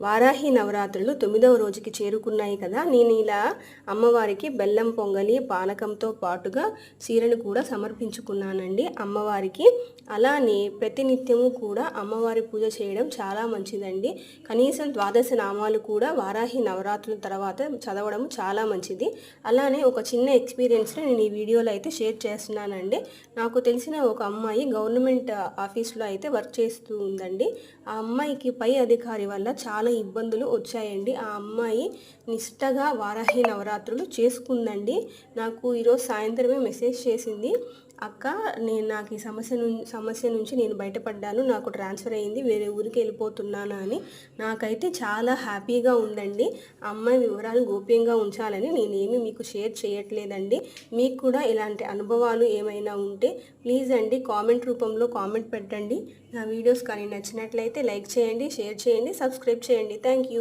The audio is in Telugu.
వారాహి నవరాత్రులు 9వ రోజుకి చేరుకున్నాయి కదా. నేను ఇలా అమ్మవారికి బెల్లం పొంగలి పానకంతో పాటుగా చీరను కూడా సమర్పించుకున్నానండి అమ్మవారికి. అలానే ప్రతినిత్యము కూడా అమ్మవారి పూజ చేయడం చాలా మంచిదండి. కనీసం 12 నామాలు కూడా వారాహి నవరాత్రుల తర్వాత చదవడం చాలా మంచిది. అలానే ఒక చిన్న ఎక్స్పీరియన్స్ని నేను ఈ వీడియోలో అయితే షేర్ చేస్తున్నానండి. నాకు తెలిసిన ఒక అమ్మాయి గవర్నమెంట్ ఆఫీస్లో అయితే వర్క్ చేస్తూ ఉందండి. ఆ అమ్మాయికి పై అధికారి వల్ల చాలా ఇబ్బందులు వచ్చాయండి. ఆ అమ్మాయి నిష్టగా వారాహి నవరాత్రులు చేసుకుందండి. నాకు ఈరోజు సాయంత్రమే మెసేజ్ చేసింది, అక్క నాకు ఈ సమస్య నుంచి నేను బయటపడ్డాను, నాకు ట్రాన్స్ఫర్ అయ్యింది, వేరే ఊరికి వెళ్ళిపోతున్నాను అని. నాకైతే చాలా హ్యాపీగా ఉందండి. ఆ అమ్మాయి వివరాలు గోప్యంగా ఉంచాలని నేనేమి మీకు షేర్ చేయట్లేదండి. మీకు కూడా ఇలాంటి అనుభవాలు ఏమైనా ఉంటే ప్లీజ్ అండి కామెంట్ రూపంలో కామెంట్ పెట్టండి. నా వీడియోస్ కానీ నచ్చినట్లయితే లైక్ చేయండి, షేర్ చేయండి, సబ్స్క్రైబ్ చేయండి. Thank you.